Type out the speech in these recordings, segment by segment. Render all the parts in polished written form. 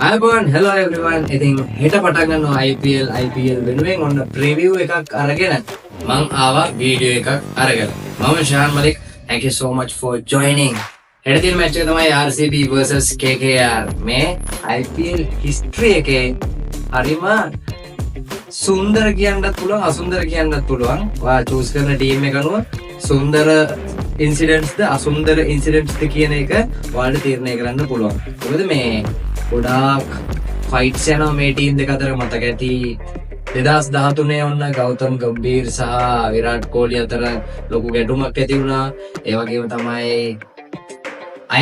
Hi everyone, hello everyone. ඉතින් හෙට පටන් ගන්නවා IPL වෙනුවෙන් ඔන්න ප්‍රිවිව් එකක් අරගෙන මං ආවා වීඩියෝ එකක් අරගෙන. මම Shan Malik. Thank you so much for joining. හෙට තියෙන මැච් එක තමයි RCB versus KKR. මේ IPL history එකේ හරිම සුන්දර කියන්නත් පුළුවන් අසුන්දර කියන්නත් පුළුවන්. ඔයා choose කරන ටීම් එක අනුව සුන්දර ඉන්සිඩන්ට්ස් ද අසුන්දර ඉන්සිඩන්ට්ස් ද කියන එක ඔයාලට තීරණය කරන්න පුළුවන්. මොකද මේ ගොඩාක් ෆයිට්ස් යනවා මේ ටීම් දෙක අතර. මතක ඇති 2013 ඔන්න ගෞතම් ගම්බීර් සහ විරාට් කෝලි අතර ලොකු ගැටුමක් ඇති වුණා. ඒ වගේම තමයි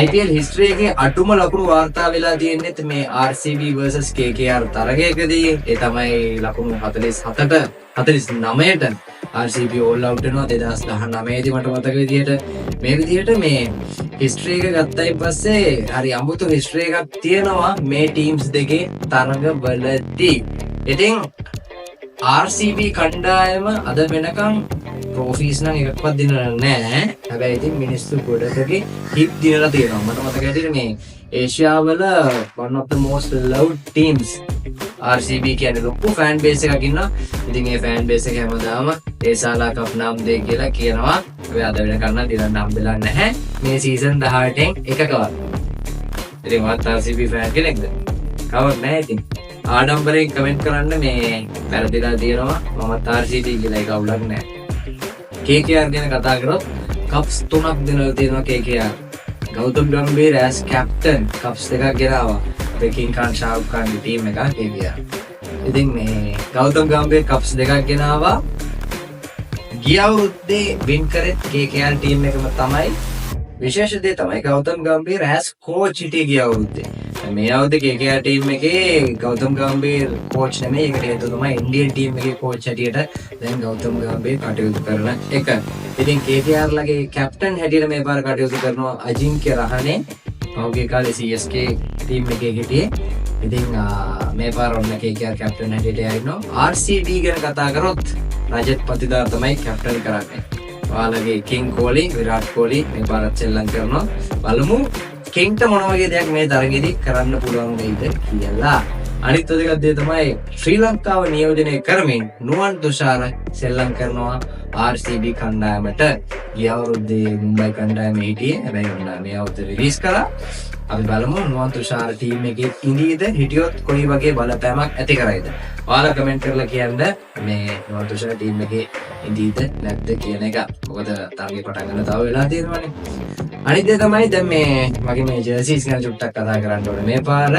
IPL history එකේ අටුම ලකුණු වාර්තා වෙලා තියෙන්නේ මේ RCB versus KKR තරගයකදී. ඒ තමයි ලකුණු 47ට 49ට RCB all out වෙනවා 2019 දී මට මතක විදිහට. මේ විදිහට මේ history එක ගත්තයින් පස්සේ හරි අමුතු history එකක් තියෙනවා මේ teams දෙකේ තරගවලදී. ඉතින් RCB කණ්ඩායම අද වෙනකම් trophies නම් එකක්වත් දිනලා නැහැ. හැබැයි ඉතින් මිනිස්සු ගොඩකගේ hit දිනලා තියෙනවා. මට මතක ඇටියට මේ ඒෂියාවල one of the most loved teams RCB කියන්නේ ලොකු fan base එකක් ඉන්නවා. ඉතින් ඒ fan base එක හැමදාම ඒසාලා කප් නම් දෙය කියලා කියනවා. ඔය අද වෙනකන් නම් දිනන්න හම්බෙලා නැහැ මේ season 18න් එකකවත්. ඉතින් මත් RCB fan කෙනෙක්ද? කවුරුත් නැහැ ඉතින්. ආඩම්බරයෙන් කමෙන්ට් කරන්න මේ වැරදිලා තියෙනවා. මමත් RCB කියලා ඒක අවුලක් නැහැ. KKR ගැන කතා කරොත් කප්ස් 3ක් දෙනවා තියෙනවා KKR. Gautam Gambhir as captain cups දෙකක් ගෙනාවා. කින් ખાન ශාහරුඛ් ખાන්ගේ ටීම් එක KKR. ඉතින් මේ ගෞතම් ගම්බීර් කප්ස් දෙකක් ගෙනාවා. ගිය අවුරුද්දේ වින් කරේ KKR ටීම් එකම තමයි. විශේෂ දේ තමයි ගෞතම් ගම්බීර් as coach හිටියේ ගිය අවුරුද්දේ. මේ අවුරුද්දේ KKR ටීම් එකේ ගෞතම් ගම්බීර් coach නෙමෙයි. ඒකට හේතුව තමයි ඉන්දියන් ටීම් එකේ coach හැටියට දැන් ගෞතම් ගම්බීර් කටයුතු කරන එක. ඉතින් KKR ලගේ captain හැටියට මේ පාර කටයුතු කරනවා අජින්ක්‍ය රහනේ. පහුගිය කාලේ CSK ටීම් එකේ හිටියේ. ඉතින් මේ පාර ඔන්න KKR captain හැටියට යනවා. RCB ගැන කතා කරොත් රජත් පතිදාර තමයි captain කරන්නේ. ඔයාලගේ කින් කෝලි විරාට් කෝලි මේ පාරත් සෙල්ලම් කරනවා. බලමු කින්ට මොන වගේ දෙයක් මේ තරගෙදි කරන්න පුළුවන් වෙයිද කියලා. අනිත් දෙකක් දේ තමයි ශ්‍රී ලංකාව නියෝජනය කරමින් නුවන් තුෂාර සෙල්ලම් කරනවා RCB කණ්ඩායමට. ගිය අවුරුද්දේ මුම්බයි කණ්ඩායම හිටියේ. හැබැයි ඔන්න මේ අවුරුද්දේ රිලීස් කරා. අපි බලමු නුවන් තුෂාර ටීම් එකේ ඉඳීද හිටියොත් කොයි වගේ බලපෑමක් ඇති කරයිද. ඔයාලා කමෙන්ට් කරලා කියන්න මේ නුවන් තුෂාර ටීම් එකේ ඉඳීද නැද්ද කියන එක. මොකද තරගේ පටන් ගන්න තව වෙලා තියෙනවානේ. අනිත් දේ තමයි දැන් මේ මගේ මේ ජර්සිස් ගැන චුට්ටක් කතා කරන්න ඕනේ. මේ පාර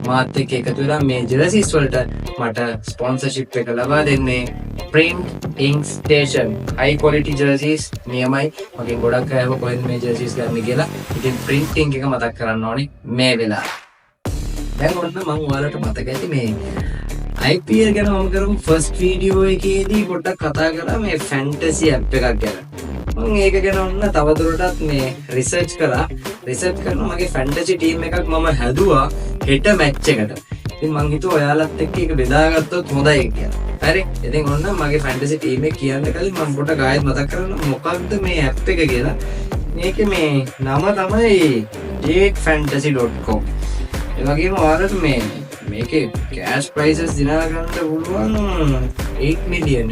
මාත් එක්ක එකතු වෙලා මේ ජර්සිස් වලට මට ස්පොන්සර්ෂිප් එක ලබා දෙන්නේ Print Ink Station. high quality jerseys නියමයි. මගෙන් ගොඩක් අය කොහෙන්ද මේ ජර්සිස් ගන්න කියලා. ඉතින් printing එක මතක් කරන්න ඕනේ මේ වෙලාව. දැන් ඔන්න මම ඔයාලට මතක ඇති මේ IPL ගැන මම කරපු first video එකේදී පොඩ්ඩක් කතා කරා මේ fantasy app එකක් ගැන. මම ඒක ගැන ඔන්න තවදුරටත් මේ රිසර්ච් කරා. රිසර්ච් කරනවා මගේ fantasy team එකක් මම හැදුවා හෙට match එකට. ඉතින් මං හිතුවා ඔයාලත් එක්ක ඒක බෙදාගත්තොත් හොඳයි කියලා. හරි. ඉතින් ඔන්න මගේ fantasy team එක කියන්න කලින් මම පොඩ්ඩක් ආයෙත් මතක් කරන්න මොකක්ද මේ app එක කියලා. මේකේ මේ නම තමයි jakefantasy.com. ඒ වගේම ඔයාලට මේකේ cash prizes දිනා ගන්න පුළුවන් 8 million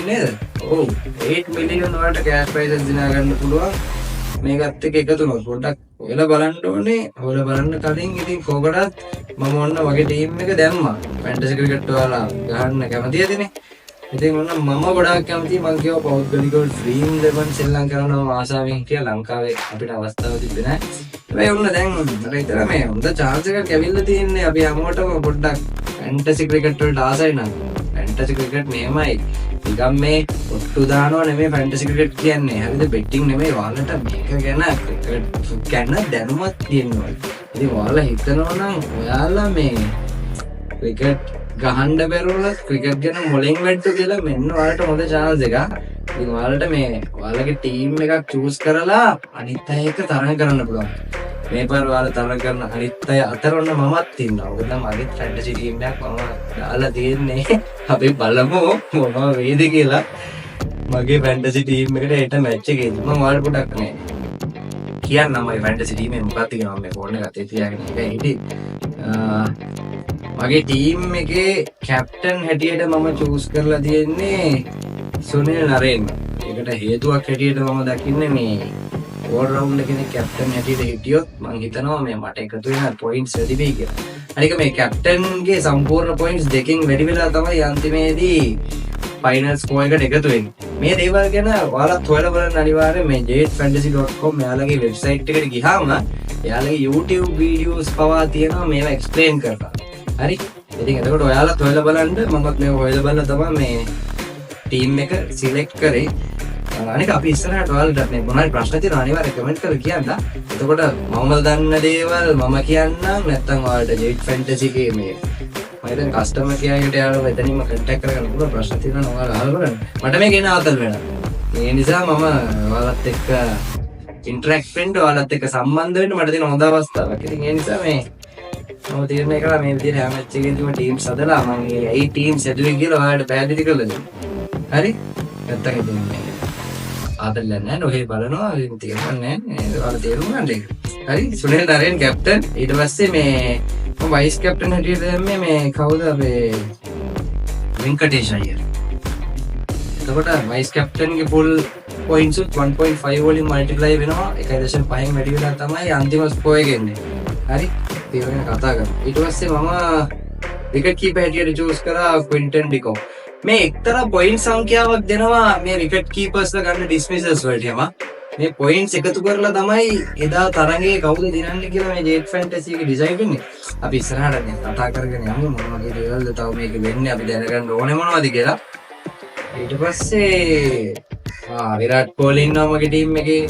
නේද? ඔව් 8 million වලට cash prizes දිනා ගන්න පුළුවන්. මේකත් එක්ක එකතු වුණොත් පොඩ්ඩක් ඔයාලා බලන්න ඕනේ. ඔයාලා බලන්න කලින් ඉතින් කොකටත් මම ඔන්න වගේ ටීම් එක දැම්මා. fantasy cricket ඔයාලා ගහන්න කැමතියදනේ. ඉතින් ඔන්න මම ගොඩාක් කැමතියි. මං කියව පෞද්ගලිකව ඩ්‍රීම් 11 සෙල්ලම් කරනවා ආසාවෙන් කියලා. ලංකාවේ අපිට අවස්ථාවක් තිබ්බේ නැහැ. හැබැයි ඔන්න දැන් විතර මේ හොඳ chance එකක් ඇවිල්ලා තියෙන්නේ. අපි හැමෝටම පොඩ්ඩක් fantasy cricket වලට ආසයි නම් fantasy cricket මෙහෙමයි. නිකම් මේ ඔට්ටු දානවා නෙමෙයි fantasy cricket කියන්නේ. හරිද? betting නෙමෙයි. ඔයාලට මේක ගැන cricket ගැන දැනුමක් තියෙනවා. ඉතින් ඔයාලා හිතනවා නම් ඔයාලා මේ cricket ගහන්න බැරුණොත් cricket ගැන මොලෙන් වැට්ටු කියලා මෙන්න ඔයාලට හොඳ chance එකක්. ඉතින් ඔයාලට මේ ඔයාලගේ team එකක් choose කරලා අනිත් අය එක්ක තරඟ කරන්න පුළුවන්. මේ පාර ඔයාලා තරඟ කරන අනිත් අය අතර ඔන්න මමත් ඉන්නවා. මොකද මගේ fantasy team එකක් මම දාලා තියෙන්නේ. අපි බලමු මොනවා වේද කියලා. මගේ fantasy team එකට හෙට match එකේදී මම ඔයාලට පොඩක් මේ කියන්නම් මගේ fantasy team එක මොකක්ද කියනවා මේ ෆෝන් එක අතේ තියාගෙන ඉන්නේ. මගේ ටීම් එකේ කැප්ටන් හැටියට මම චූස් කරලා තියෙන්නේ සුනිල් නරේන්. ඒකට හේතුවක් හැටියට මම දකින්නේ මේ ඕල් රවුන්ඩර් කෙනෙක් කැප්ටන් හැටියට හිටියොත් මම හිතනවා මේ මට එකතු වෙන පොයින්ට්ස් වැඩි වෙයි කියලා. අනික මේ කැප්ටන්ගේ සම්පූර්ණ පොයින්ට්ස් දෙකෙන් වැඩි වෙලා තමයි අන්තිමේදී ෆයිනල් ස්කෝර් එකට එකතු වෙන්නේ. මේ දේවල් ගැන ඔයාලත් හොයලා බලන්න අනිවාර්යෙන් මේ jetfantasy.com එයාලගේ වෙබ්සයිට් එකට ගියාම එයාලගේ YouTube වීඩියෝස් පවා තියෙනවා මේවා එක්ස්ප්ලেইন කරලා. හරි. ඉතින් එතකොට ඔයාලත් හොයලා බලන්න. මමත් මේක හොයලා බලලා තමයි මේ ටීම් එක සිලෙක්ට් කරේ. අනික අපි ඉස්සරහට ඔයාලට මේ මොනවාරි ප්‍රශ්න තියෙනවා අනිවාර්යෙන් කමෙන්ට් කරලා කියන්න. එතකොට මම දන්න දේවල් මම කියන්නම් නැත්නම් ඔයාලට Jet Fantasy එකේ මේ මම දැන් කස්ටමර් කෙයාර් එකට යාළුවා එතනින්ම කන්ටැක්ට් කරගන්න පුළුවන් ප්‍රශ්න තියෙනවා ඔයාලා අහලා බලන්න. මට මේක එන ආතල් වෙනවා. ඒ නිසා මම ඔයාලත් එක්ක ඉන්ටරැක්ට් වෙන්න ඔයාලත් එක්ක සම්බන්ධ වෙන්න මට තියෙන හොඳ අවස්ථාවක්. ඉතින් ඒ නිසා මේ මම තීරණය කළා මේ විදිහට හැම මැච් එකකදීම ටීම්ස් හදලා මම මේ 8 ටීම්ස් ඇතුලේ කියලා ඔයාලට පැහැදිලි කරලා දෙන්න. හරි? නැත්තම් ඉතින් මේ ආතල් නැහැ නෝහේ බලනවා ඉතින් තේරෙන්නේ නැහැ. ඔයාලා තේරුම් ගන්න ඒක. හරි? සුනිල් නරේන් කැප්ටන්. ඊට පස්සේ මේ මම වයිස් කැප්ටන් හැටියට දැම්මේ මේ කවුද අපේ වෙන්කටේෂ් අයියර්. එතකොට වයිස් කැප්ටන්ගේ ෆුල් පොයින්ට්ස් 1.5 වලින් මල්ටිප්ලයි වෙනවා 1.5න් වැඩි වෙලා තමයි අන්තිම ස්කෝර් එක එන්නේ. හරි? ඒ වගේ කතා කරමු. ඊට පස්සේ මම විකට් කීපර් හැටියට චූස් කරා ක්වින්ටන් ඩිකෝ. මේ එක්තරා පොයින්ට් සංඛ්‍යාවක් දෙනවා මේ විකට් කීපර්ස්ලා ගන්න ඩිස්මිසල්ස් වලට යම. මේ පොයින්ට්ස් එකතු කරලා තමයි එදා තරඟේ කවුද දිනන්නේ කියලා මේ ජෙට් ෆැන්ටසි එක ඩිසයින් වෙන්නේ. අපි ඉස්සරහට මේ කතා කරගෙන යමු මොන වගේ දේවල්ද තව මේක වෙන්නේ අපි දැනගන්න ඕනේ මොනවද කියලා. ඊට පස්සේ විරාට් කොහ්ලි ඉන්නවා මගේ ටීම් එකේ.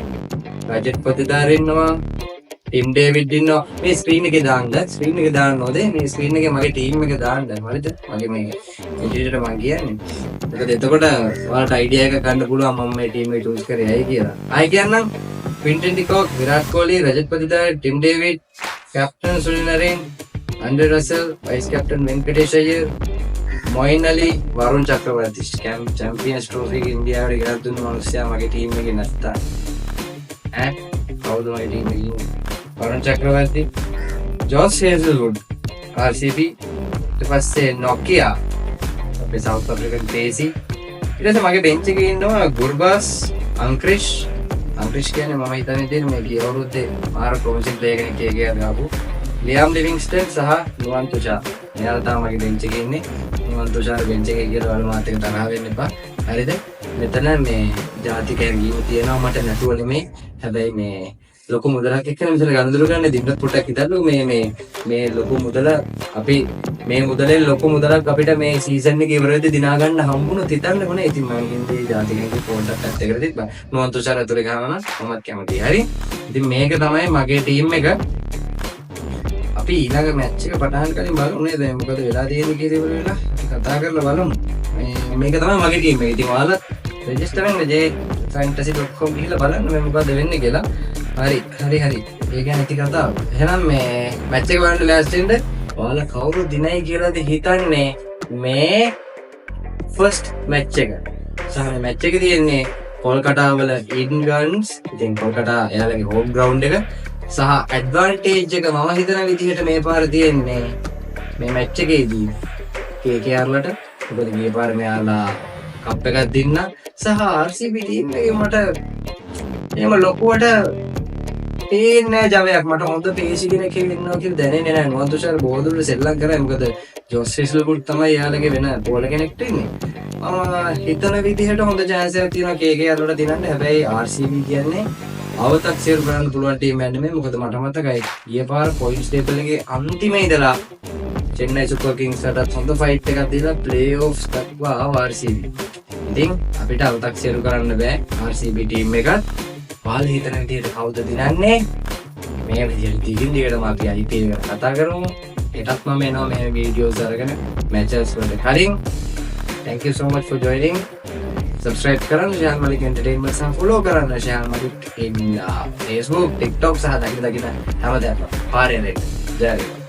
රජත් පතිදාර ඉන්නවා. ටිම් ඩේවිඩ් ඉන්නවා. මේ ස්ක්‍රීන් එකේ දාන්න ඕනේ. මේ ස්ක්‍රීන් එකේ මගේ ටීම් එක දාන්න. හරිද? මගේ මේ ඉන්ටර්නෙට් මම කියන්නේ. එතකොට ඔයාලට අයිඩියා එකක් ගන්න පුළුවන් මම මේ ටීම් එක චූස් කරේ ඇයි කියලා. ආයි කියන්නම්. Quinton de Kock, Virat Kohli, Rajat Patidar, Tim David, captain Sunil Narine, Andre Russell, vice captain Venkatesh Iyer, Moeen Ali, Varun චක්‍රවර්ති. චැම්පියන්ස් ට්‍රෝෆි එක ඉන්දියාවට ගෙනත් දුන්න මිනිස්සයා මගේ ටීම් එකේ නැත්තා. කවුද මගේ ටීම් එකේ ඉන්නේ? වරුන් චක්‍රවර්ති, ජෝස් හේසල්වුඩ්, RCB, ඊට පස්සේ නොකියා අපේ සවුත් අප්‍රිකන් පේසි. ඊට පස්සේ මගේ බෙන්ච් එකේ ඉන්නවා ගුර්බාස්, අංක්‍රිෂ් කියන්නේ මම හිතන්නේ තියෙන මේ ගිය අවුරුද්දේ මාර ප්‍රොමිසිං ප්ලේයර් කෙනෙක් කියලා ගාපු ලියම් ලිවින්ග්ස්ටන් සහ නුවන් තුෂාර්. එයාලා තමයි මගේ බෙන්ච් එකේ ඉන්නේ. නුවන් තුෂාර් බෙන්ච් එකේ කියලා වල මාත් එක්ක තරහ වෙන්න එපා. හරිද? මෙතන මේ ජාතිකයන් ගිහින් තියෙනවා මට නැතුව නෙමෙයි. හැබැයි මේ ලොකු මුදලක් එක්ක මෙතන ගනුදෙනු කරන්න දින්නත් පොඩ්ඩක් හිතන්නකො මේ ලොකු මුදල අපි මේ මුදලෙන් ලොකු මුදලක් අපිට මේ සීසන් එක ඉවර වෙද්දී දිනා ගන්න හම්බුනොත් හිතන්නකො නේ. ඉතින් මම හින්දේ ජාතිකයන්ගේ පොඩ්ඩක් පැත්තකට තිබ්බා. නුවන් තුෂාර ඇතුලේ ගහනවා නම් මමත් කැමතියි. හරි? ඉතින් මේක තමයි මගේ ටීම් එක. අපි ඊළඟ මැච් එක පටන් ගන්න බලමු නේද? මොකද වෙලා තියෙන්නේ කියලා වෙලා කතා කරලා බලමු. මේක තමයි මගේ ටීම් එක. ඉතින් ඔයාලා රෙජිස්ටර් වෙන්න jetfantasy.com ගිහලා බලන්න මේ මොකද වෙන්නේ කියලා. හරි. ඒ ගැන ඉති කතාව. එහෙනම් මේ මැච් එක බලන්න ලෑස්ති වෙන්න. ඔයාලා කවුරු දිනයි කියලාද හිතන්නේ මේ ෆස්ට් මැච් එක? සහ මේ මැච් එක තියෙන්නේ කොල්කටා වල ඊඩන් ගන්ස්. ඉතින් කොල්කටා එයාලගේ හෝම් ග්‍රවුන්ඩ් එක සහ ඇඩ්වාන්ටේජ් එක මම හිතන විදිහට මේ පාර තියෙන්නේ මේ මැච් එකේදී KKRලට. මොකද ගිය පාර මෙයාලා කප් එකක් දින්න සහ RCB ටීම් එකේ මට එහෙම ලොකුවට පේන්නේ ජවයක්. මට හොඳ පේසි කෙනෙක් ඉන්නවා කියලා දැනෙන්නේ නැහැ. නුවන් තුෂාර බෝදුරට සෙල්ලම් කරා. මොකද ජෝස් හේසල්වුඩ් තමයි යාළගේ වෙන බෝලර් කෙනෙක්ට ඉන්නේ. මම හිතන විදිහට හොඳ chance එකක් තියෙනවා KKR වලට දිනන්න. හැබැයි RCB කියන්නේ අවතක්සේරු කරන්න පුළුවන් ටීම් එකක් නෙමෙයි. මොකද මට මතකයි ගිය පාර පොයින්ට්ස් ටේබල් එකේ අන්තිමේ ඉඳලා චෙන්නයි සුපර් කිංස්ලට හොඳ ෆයිට් එකක් දීලා ප්ලේ ඔෆ්ස් දක්වා ආව RCB. ඉතින් අපිට අවතක්සේරු කරන්න බෑ RCB ටීම් එකත්. ඔයාලා හිතන විදිහට කවුද දිනන්නේ? මේ විදිහට දිගින් අපි IPL ගැන කතා කරමු. ඒකත් මම එනවා මේ වීඩියෝස් අරගෙන මැචස් වලට. හරිද? Thank you so much for joining. Subscribe කරන්න ශාන් මලික් එන්ටර්ටේන්මන්ට් සහ follow කරන්න Shan Malik in Facebook, TikTok සහ දකින හැමදේම පාරේ දෙන්න. ජය වේවා.